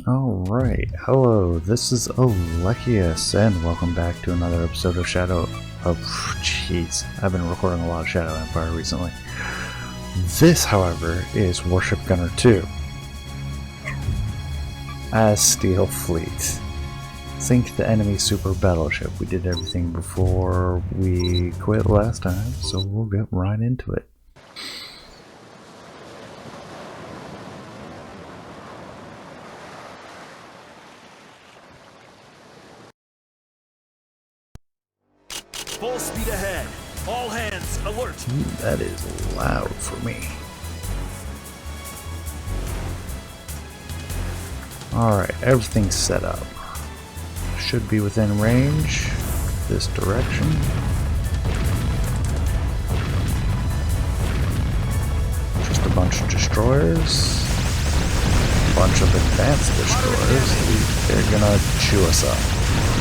Alright, hello, this is Alekius, and welcome back to another episode of Jeez, I've been recording a lot of Shadow Empire recently. This, however, is Warship Gunner 2. As Steel Fleet. Sink the enemy super battleship. We did everything before we quit last time, so we'll get right into it. Full speed ahead. All hands alert. That is loud for me. Alright, everything's set up. Should be within range. This direction. Just a bunch of destroyers. A bunch of advanced destroyers. They're gonna chew us up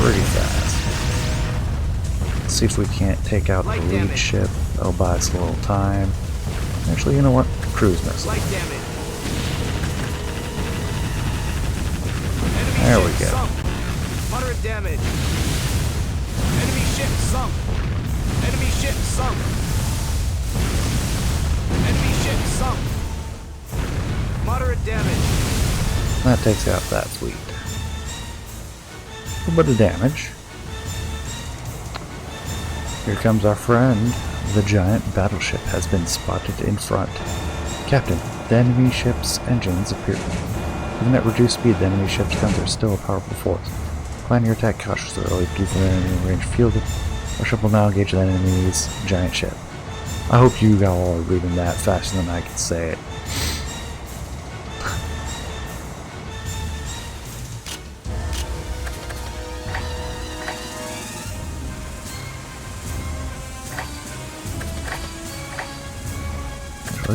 pretty fast. See if we can't take out the lead ship. That'll buy us a little time. Actually, you know what? Cruise missile. There we go. Moderate damage. Enemy ship sunk. Enemy ship sunk. Enemy ship sunk. Moderate damage. That takes out that fleet. A little bit of damage. Here comes our friend. The giant battleship has been spotted in front. Captain, the enemy ship's engines appear. Even at reduced speed, the enemy ship's guns are still a powerful force. Plan your attack cautiously, early to keep the enemy range fielded. Our ship will now engage the enemy's giant ship. I hope you all are reading that faster than I can say it.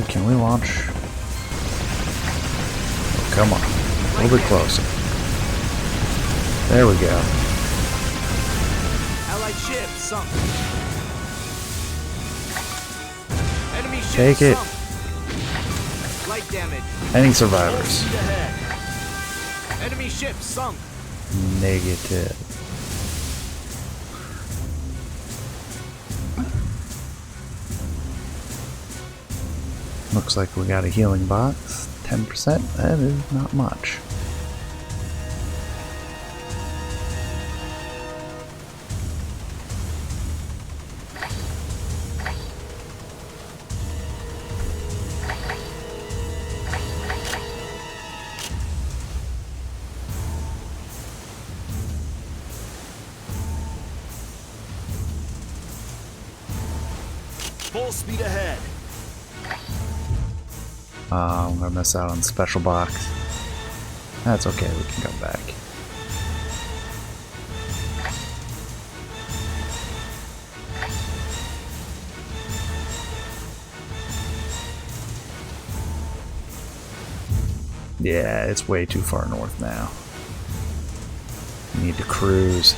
Can we launch? Oh, come on. A little bit closer. There we go. Allied ship sunk. Enemy ship Take it. Sunk. Light damage. Any survivors? Enemy ship sunk. Negative. Looks like we got a healing box. 10%. That is not much. Full speed ahead. I'm gonna miss out on the special box. That's okay, we can come back. Yeah, it's way too far north now. We need to cruise.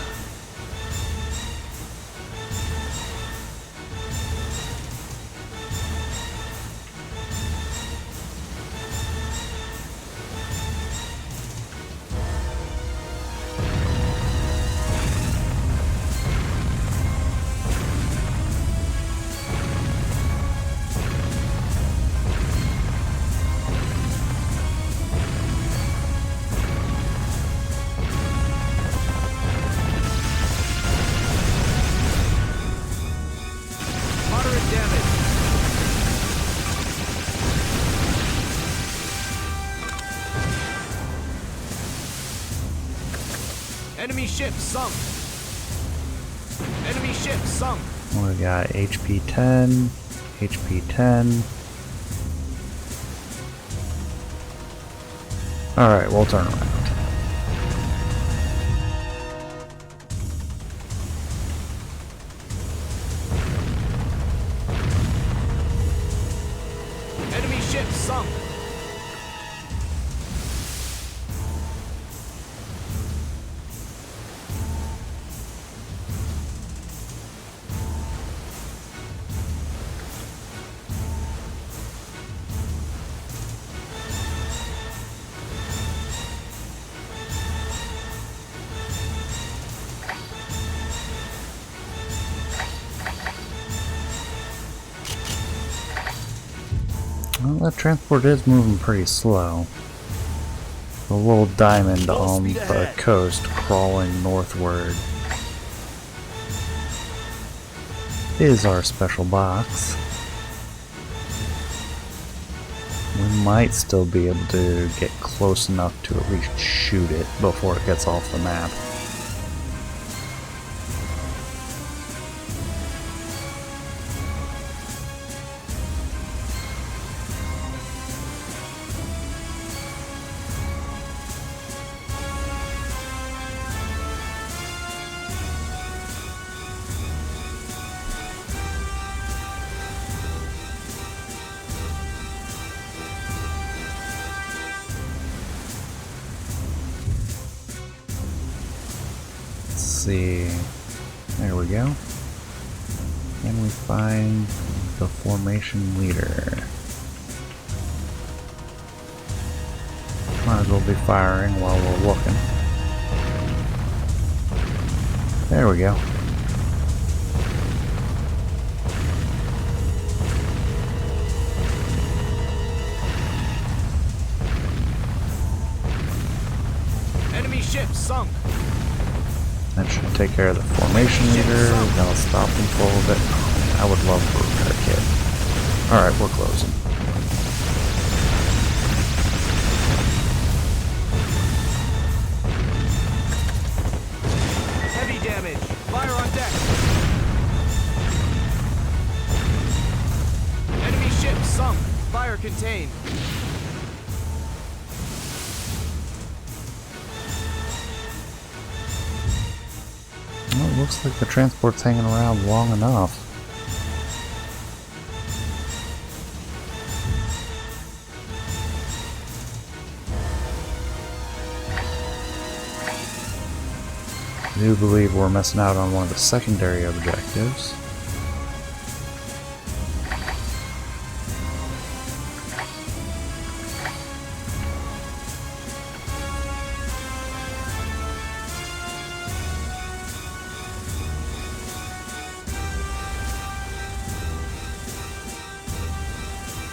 Enemy ship sunk. Enemy ship sunk. We got HP 10, HP 10. Alright, we'll turn around. Enemy ship sunk. That transport is moving pretty slow. The little diamond Full on speed the ahead. coast crawling northward is our special box. We might still be able to get close enough to at least shoot it before it gets off the map. See, there we go. Can we find the formation leader? Might as well be firing while we're looking. There we go. Enemy ship sunk. That should take care of the formation leader. That'll stop them for a little bit. I would love a repair kit. Alright, we're closing. Heavy damage. Fire on deck. Enemy ship sunk. Fire contained. Well, it looks like the transport's hanging around long enough. I do believe we're missing out on one of the secondary objectives.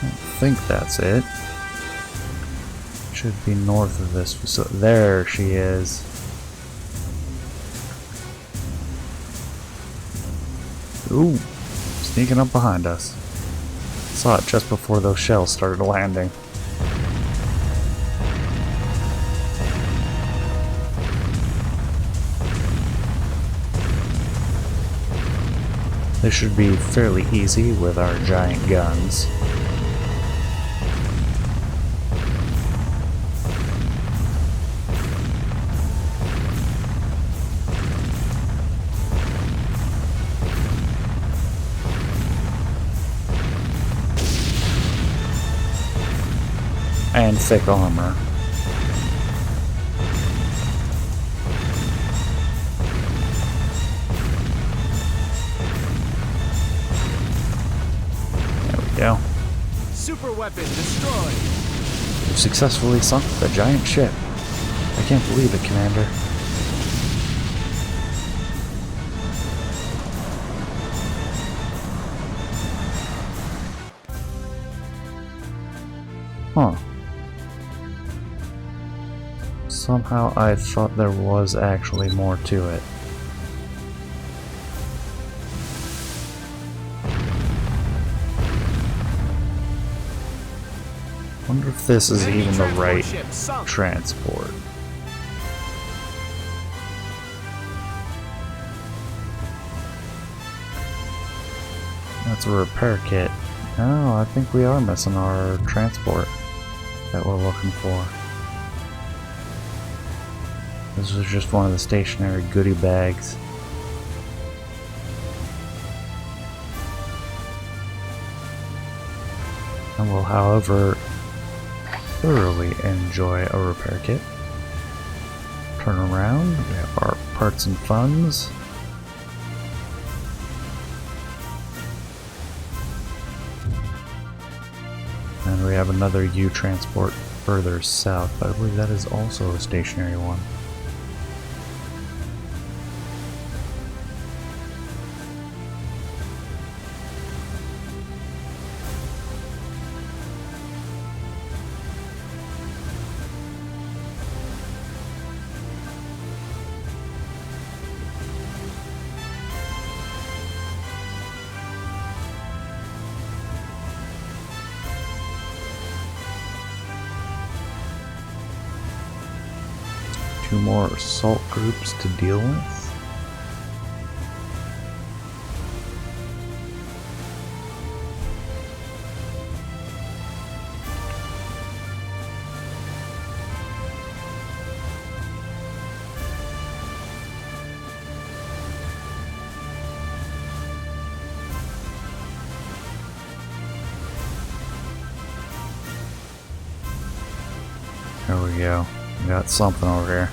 I think that's it. Should be north of this facility. There she is. Ooh, sneaking up behind us. Saw it just before those shells started landing. This should be fairly easy with our giant guns. And thick armor. There we go. Super weapon destroyed. We've successfully sunk the giant ship. I can't believe it, Commander. Huh. Somehow I thought there was actually more to it. Wonder if this is Enemy even the transport right ship sunk. transport. That's a repair kit. Oh, I think we are missing our transport that we're looking for. This is just one of the stationary goodie bags. I will, however, thoroughly enjoy a repair kit. Turn around, we have our parts and funds. And we have another U transport further south, but I believe that is also a stationary one. 2 more assault groups to deal with. There we go. We got something over here.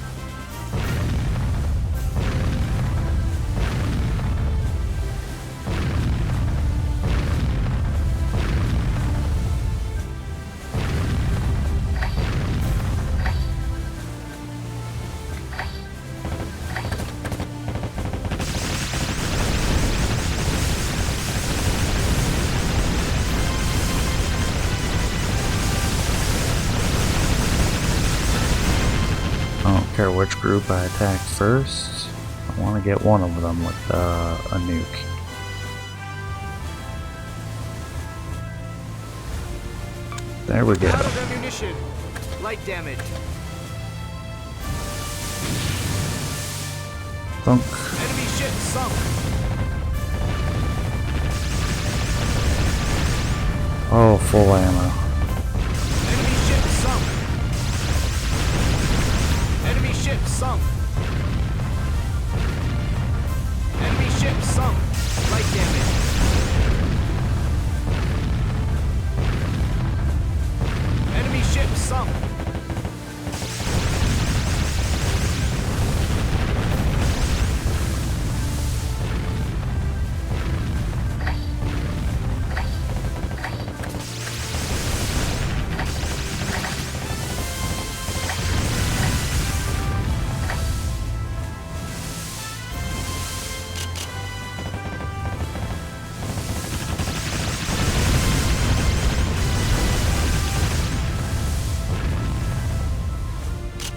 I don't care which group I attack first. I want to get one of them with a nuke. There we go. Out of ammunition. Light damage. Thunk. Enemy ship sunk. Oh, full ammo. Enemy ship sunk. Enemy ship sunk. Enemy ship sunk. Light damage. Enemy ship sunk.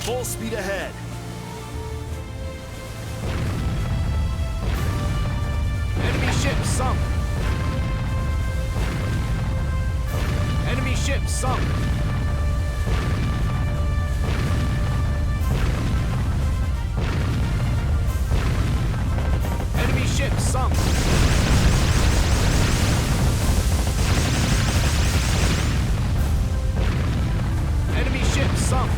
Full speed ahead. Enemy ship sunk. Enemy ship sunk. Enemy ship sunk. Enemy ship sunk.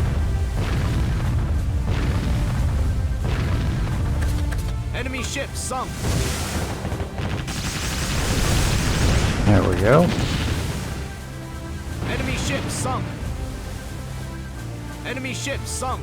Enemy ship sunk. There we go. Enemy ship sunk. Enemy ship sunk.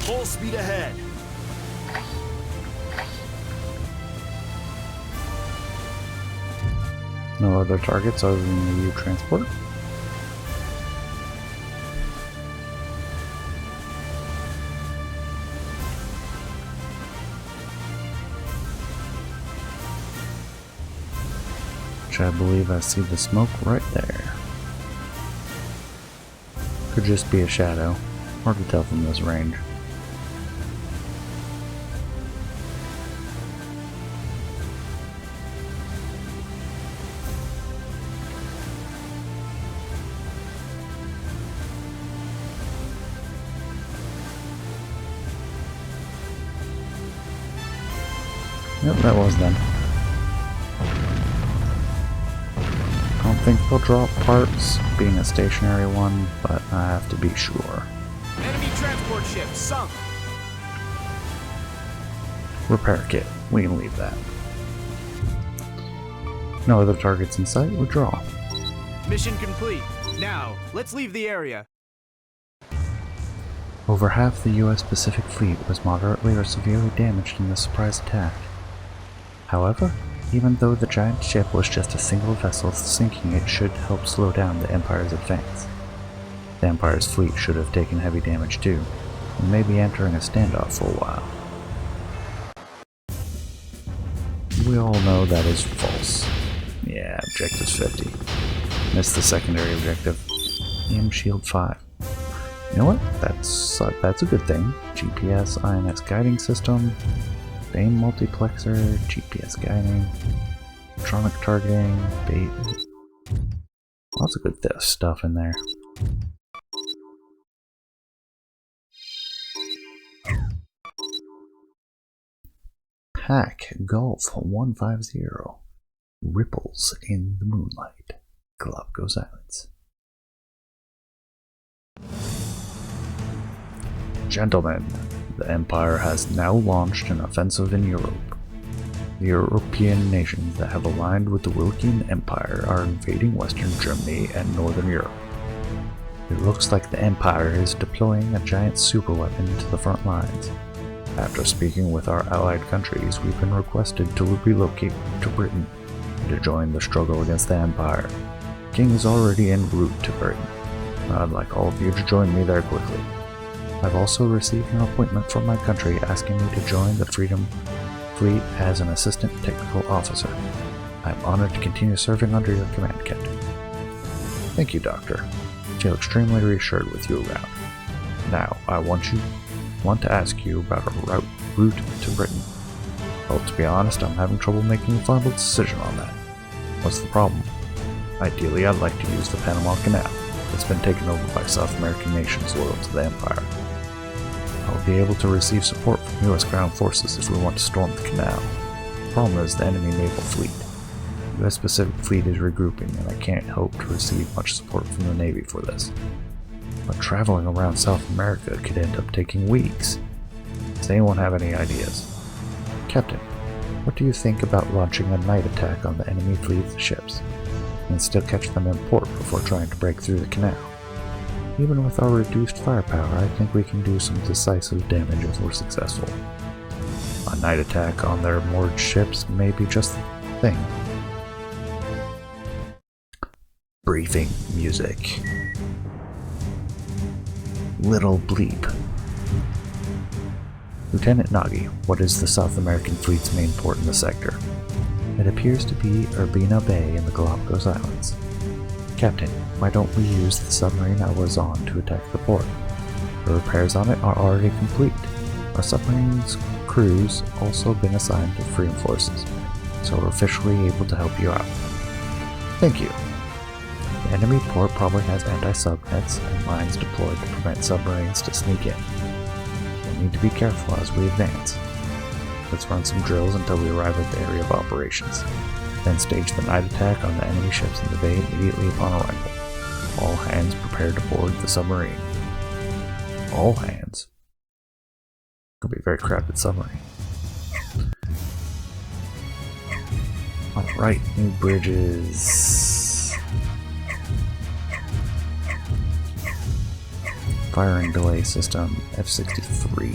Full speed ahead. No other targets other than the U transport. Which I believe I see the smoke right there. Could just be a shadow. Hard to tell from this range. Yep, that was them. I don't think they'll drop parts, being a stationary one, but I have to be sure. Enemy transport ship sunk. Repair kit. We can leave that. No other targets in sight. Withdraw. Mission complete. Now, let's leave the area. Over half the U.S. Pacific Fleet was moderately or severely damaged in the surprise attack. However, even though the giant ship was just a single vessel, sinking it should help slow down the Empire's advance. The Empire's fleet should have taken heavy damage too, and may be entering a standoff for a while. We all know that is false. Yeah, objective's 50. Missed the secondary objective. EM Shield 5. You know what? That's a good thing. GPS, INS guiding system, BAME multiplexer, GPS guiding, electronic targeting, bait. Lots of good stuff in there. Hack Golf 150. Ripples in the moonlight. Galapagos Islands. Gentlemen, the Empire has now launched an offensive in Europe. The European nations that have aligned with the Wilkian Empire are invading Western Germany and Northern Europe. It looks like the Empire is deploying a giant superweapon to the front lines. After speaking with our allied countries, we've been requested to relocate to Britain to join the struggle against the Empire. The King is already en route to Britain. I'd like all of you to join me there quickly. I've also received an appointment from my country asking me to join the Freedom Fleet as an assistant technical officer. I am honored to continue serving under your command, Captain. Thank you, Doctor. I feel extremely reassured with you around. Now, I want to ask you about a route to Britain. Well, to be honest, I'm having trouble making a final decision on that. What's the problem? Ideally, I'd like to use the Panama Canal. It's been taken over by South American nations loyal to the Empire. I'll be able to receive support from U.S. ground forces if we want to storm the canal. The problem is the enemy naval fleet. The U.S. Pacific Fleet is regrouping, and I can't hope to receive much support from the Navy for this. But traveling around South America could end up taking weeks. Does anyone have any ideas? Captain, what do you think about launching a night attack on the enemy fleet's ships, and still catch them in port before trying to break through the canal? Even with our reduced firepower, I think we can do some decisive damage if we're successful. A night attack on their moored ships may be just the thing. Briefing music. Little Bleep. Lieutenant Nagi, what is the South American fleet's main port in the sector? It appears to be Urbina Bay in the Galapagos Islands. Captain, why don't we use the submarine I was on to attack the port? The repairs on it are already complete. Our submarine's crews also been assigned to Freedom Forces, so we're officially able to help you out. Thank you. The enemy port probably has anti-sub nets and mines deployed to prevent submarines to sneak in. We'll need to be careful as we advance. Let's run some drills until we arrive at the area of operations. Then stage the night attack on the enemy ships in the bay immediately upon arrival. All hands prepare to board the submarine. All hands? It'll be a very crowded submarine. Alright, new bridges. Firing delay system, F-63.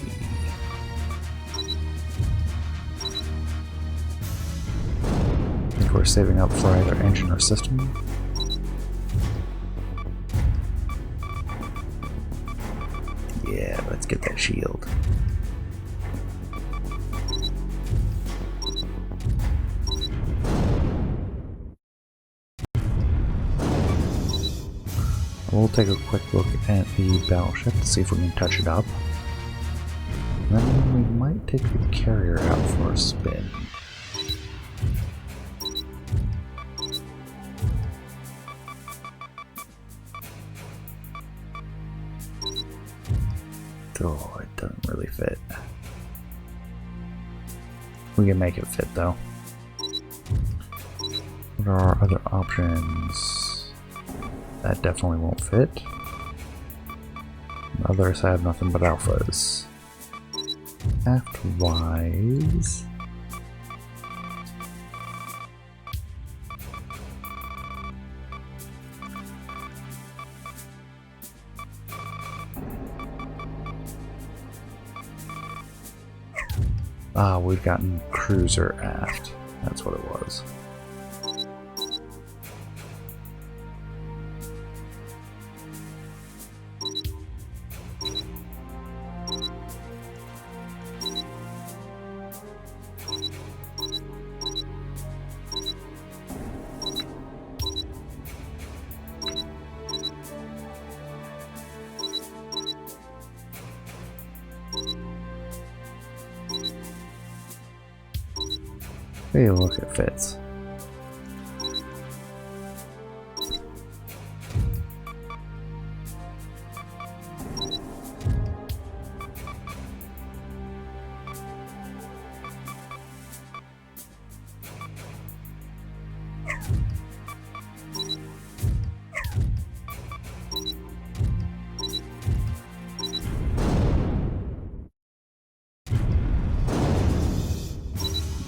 Think we're saving up for either engine or system. Yeah, let's get that shield. We'll take a quick look at the battleship to see if we can touch it up. And then we might take the carrier out for a spin. Oh, it doesn't really fit. We can make it fit though. What are our other options? That definitely won't fit. Others have nothing but alphas. Aft-wise... Ah, we've gotten cruiser aft. That's what it was. Hey, look, it fits.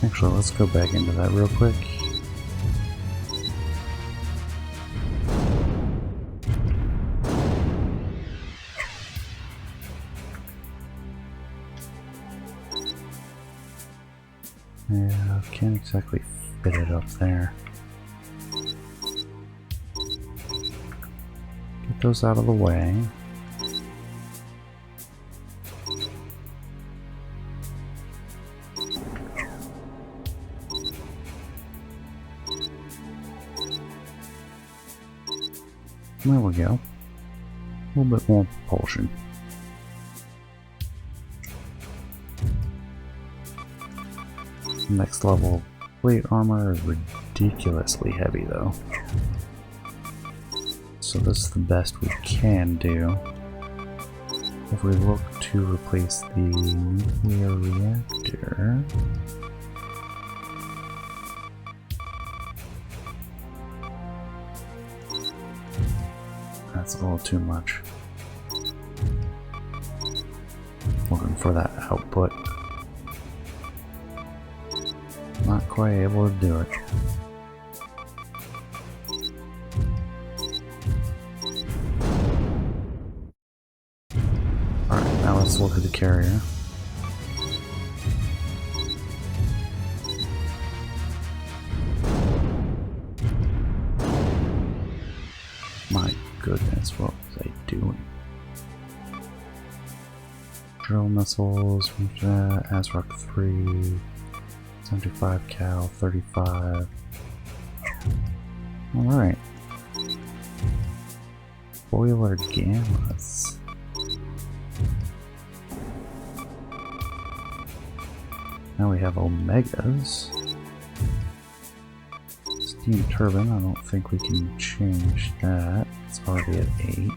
Actually, let's go back into that real quick. Yeah, can't exactly fit it up there. Get those out of the way. There we go. A little bit more propulsion. Next level plate armor is ridiculously heavy though. So this is the best we can do. If we look to replace the nuclear reactor, that's a little too much. Looking for that output. Not quite able to do it. Alright, now let's look at the carrier. My goodness, what was I doing? Drill missiles, ASROC 3, 75 cal, 35. Alright. Boiler gammas. Now we have omegas. Steam turbine, I don't think we can change that. It's already at 8.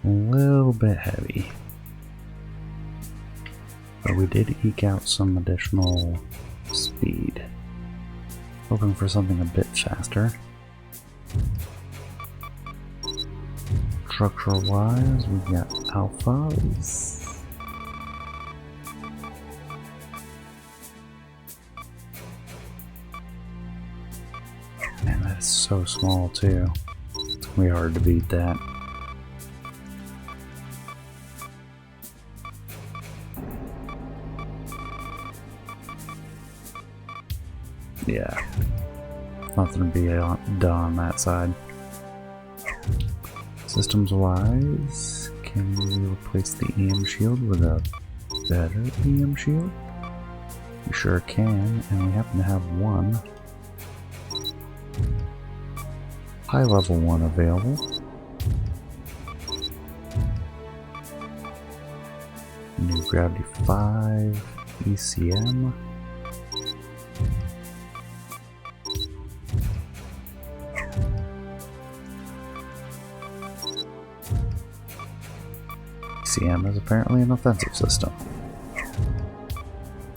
A little bit heavy, but we did eke out some additional speed. Hoping for something a bit faster. Structural wise, we've got alphas. Man, that is so small too. It's gonna be hard to beat that. Yeah, nothing to be done on that side. Systems wise, can we replace the EM shield with a better EM shield? We sure can, and we happen to have one high level one available. New Gravity 5 ECM. ECM is apparently an offensive system.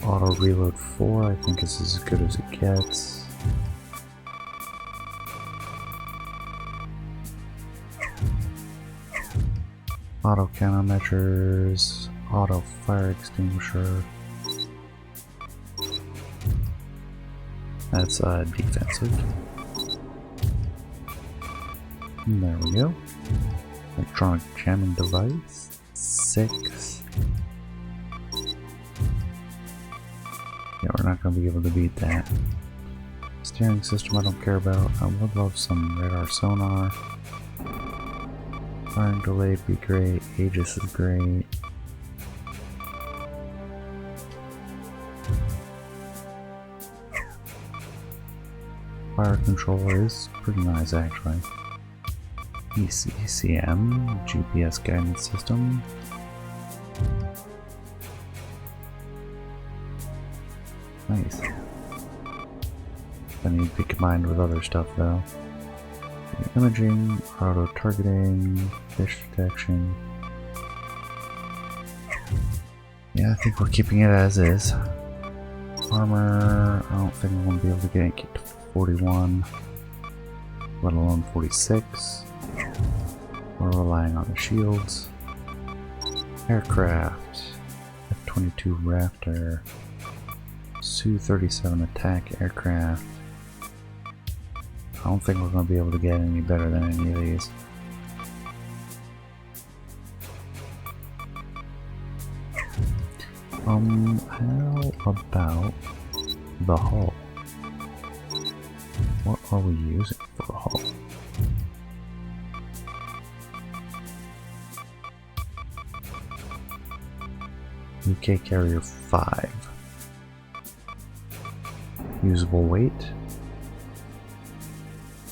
Auto reload 4 I think is as good as it gets. Auto countermeasures, auto fire extinguisher. That's defensive. And there we go. Electronic jamming device. 6. Yeah, we're not going to be able to beat that. Steering system I don't care about. I would love some radar sonar. Firing delay would be great. Aegis is great. Fire control is pretty nice actually. ECM, GPS guidance system. Nice. That needs to be combined with other stuff though. Imaging, auto targeting, fish detection. Yeah, I think we're keeping it as is. Armor, I don't think I'm going to be able to get it to 41, let alone 46. We're relying on the shields. Aircraft, F-22 Raptor, Su-37 attack aircraft. I don't think we're going to be able to get any better than any of these. How about the hull? What are we using for the hull? UK Carrier 5. Usable weight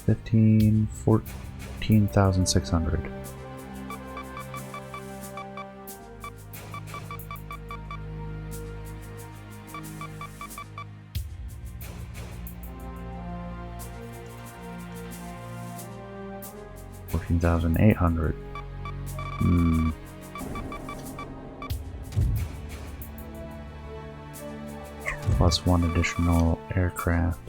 14,600. $14,800. Plus 1 additional aircraft.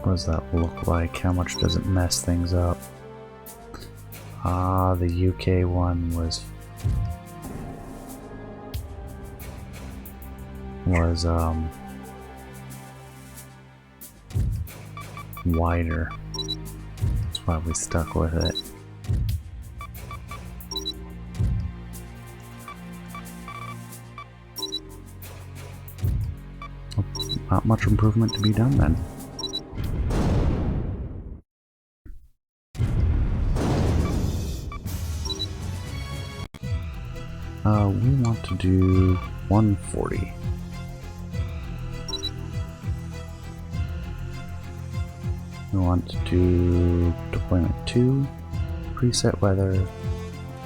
What does that look like? How much does it mess things up? Ah, the UK one was wider. That's why we stuck with it. Not much improvement to be done then. We want to do 140. We want to do deployment 2, preset weather.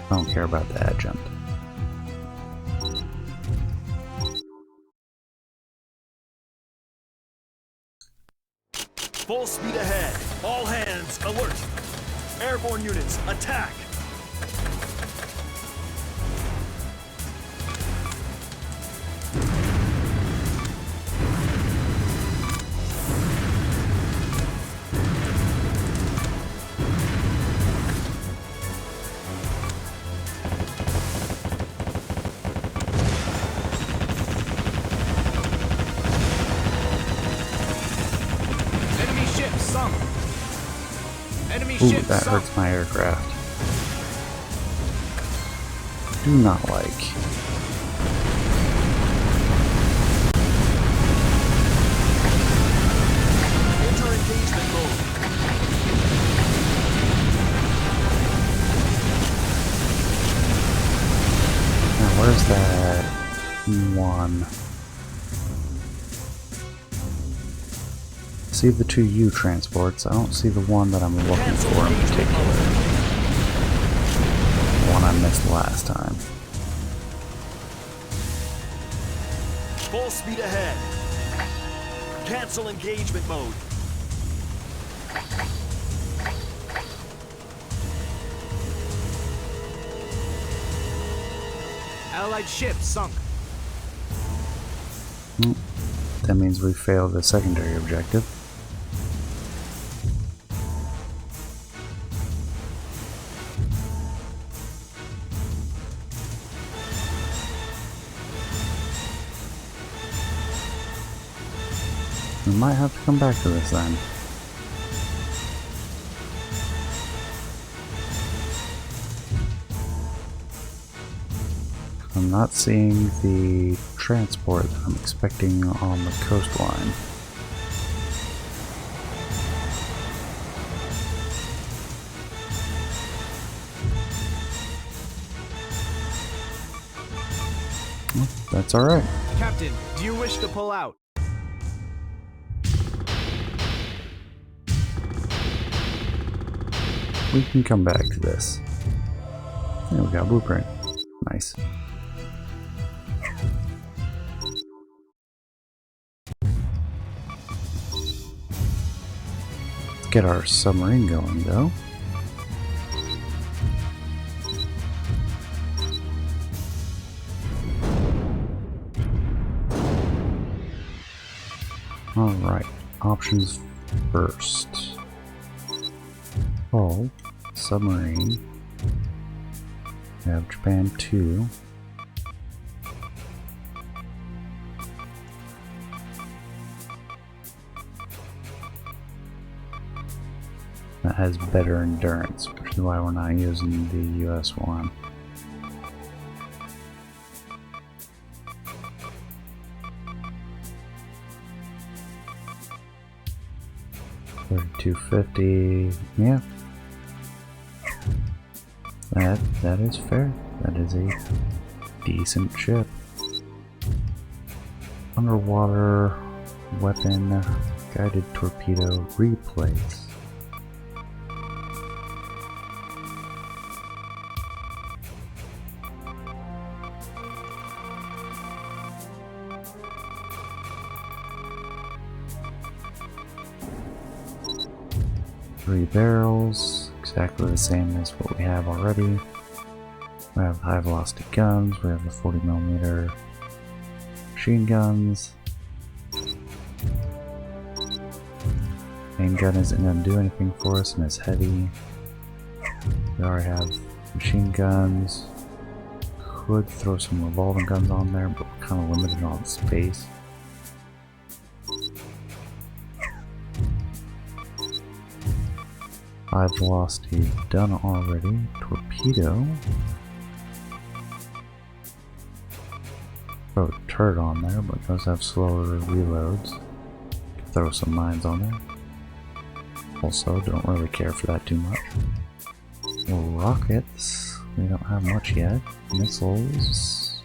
I don't care about the adjunct. Full speed ahead. All hands, alert. Airborne units, attack. Ooh, that hurts my aircraft. Do not like. Enter engagement mode. Now, where's that one? See the 2 U transports. I don't see the one that I'm looking for in particular. The one I missed last time. Full speed ahead. Cancel engagement mode. Allied ship sunk. That means we failed the secondary objective. We might have to come back to this then. I'm not seeing the transport that I'm expecting on the coastline. Well, that's alright. Captain, do you wish to pull out? We can come back to this. There we got a blueprint. Nice. Let's get our submarine going though. Alright, options first. Hull, submarine. We have Japan 2. That has better endurance, which is why we're not using the US one. $32.50, yeah. That is fair. That is a decent ship. Underwater weapon, guided torpedo, replace. Three barrels, exactly the same as what we have already. We have high velocity guns, we have the 40mm machine guns. Main gun isn't going to do anything for us and it's heavy. We already have machine guns. Could throw some revolving guns on there, but we're kind of limited on space. High velocity done already. Torpedo. Throw a turret on there, but it does have slower reloads. Could throw some mines on there. Also, don't really care for that too much. Rockets. We don't have much yet. Missiles.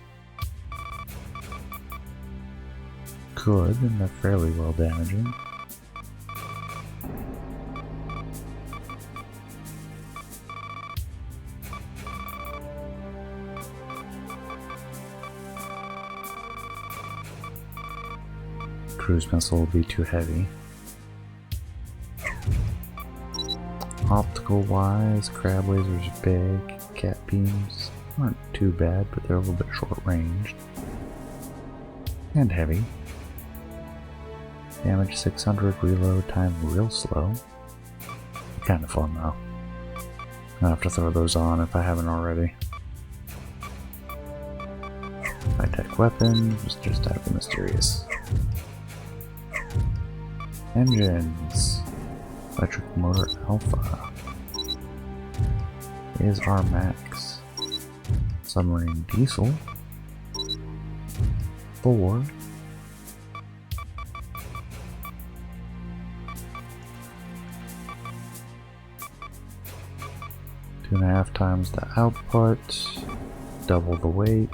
Good, and they're fairly well damaging. Cruise missile will be too heavy. Optical wise, crab lasers big, cat beams aren't too bad, but they're a little bit short ranged. And heavy. Damage 600, reload time real slow. Kinda fun though. I'll have to throw those on if I haven't already. High-tech weapons, just out of the mysterious. Engines. Electric motor alpha is our max. Submarine diesel 4. Two and a half times the output, double the weight.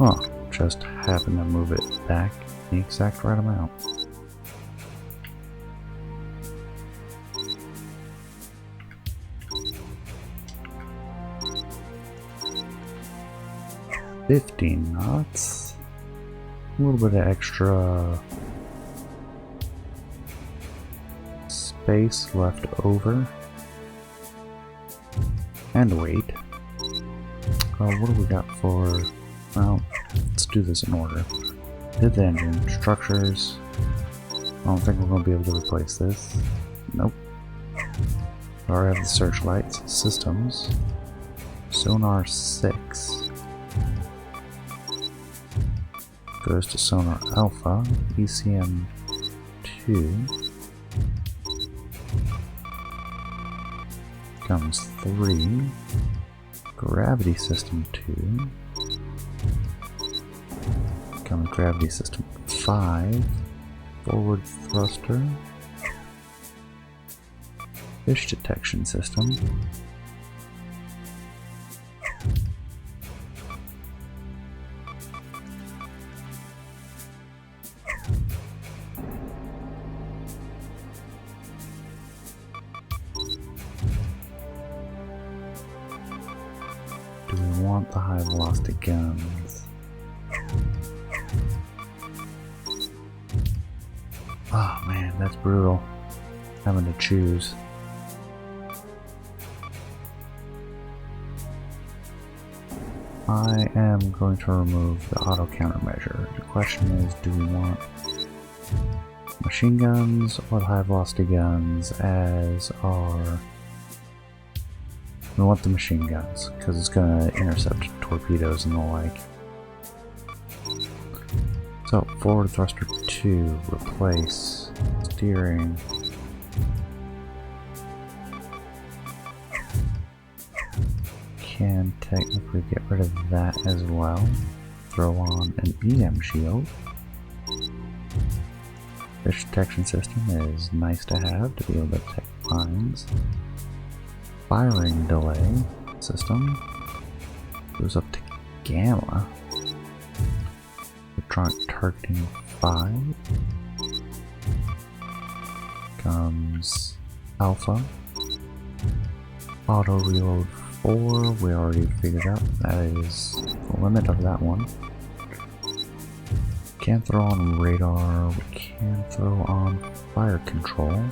Huh, just happened to move it back the exact right amount. $15 knots. A little bit of extra space left over. And weight. what do we got for... Well, let's do this in order. Did the engine. Structures. I don't think we're going to be able to replace this. Nope. I already have the searchlights. Systems. Sonar 6. Goes to Sonar Alpha. ECM 2. Comes 3. Gravity System 2. Comes Gravity System 5. Forward Thruster. Fish Detection System. Do we want the high velocity guns? Oh man, that's brutal. Having to choose. I am going to remove the auto countermeasure. The question is, do we want machine guns or the high velocity guns as our... We want the machine guns, because it's going to intercept torpedoes and the like. So, forward thruster 2, replace steering. Can technically get rid of that as well. Throw on an EM shield. Fish detection system is nice to have to be able to detect mines. Firing delay system goes up to gamma. Electronic targeting 5 comes alpha. Auto reload 4, we already figured out that is the limit of that one. Can't throw on radar, we can throw on fire control.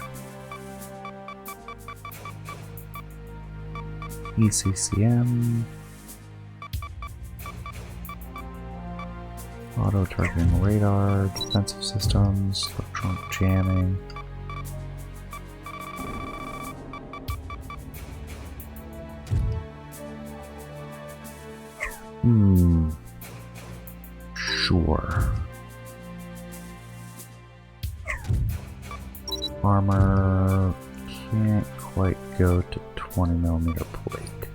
ECCM. Auto targeting radar, defensive systems, electronic jamming. Sure. Armor can't quite go to 20mm plate.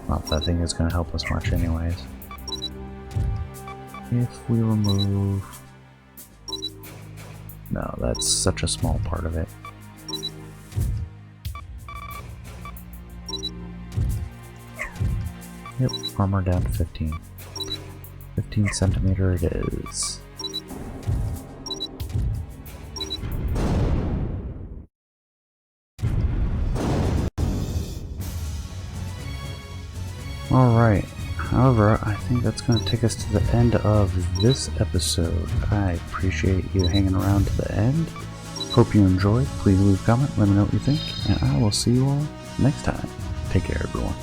Not that thing is going to help us much anyways. If we remove... No, that's such a small part of it. Yep, armor down to 15. 15 centimeter it is. Alright, however, I think that's going to take us to the end of this episode. I appreciate you hanging around to the end. Hope you enjoyed. Please leave a comment, let me know what you think, and I will see you all next time. Take care, everyone.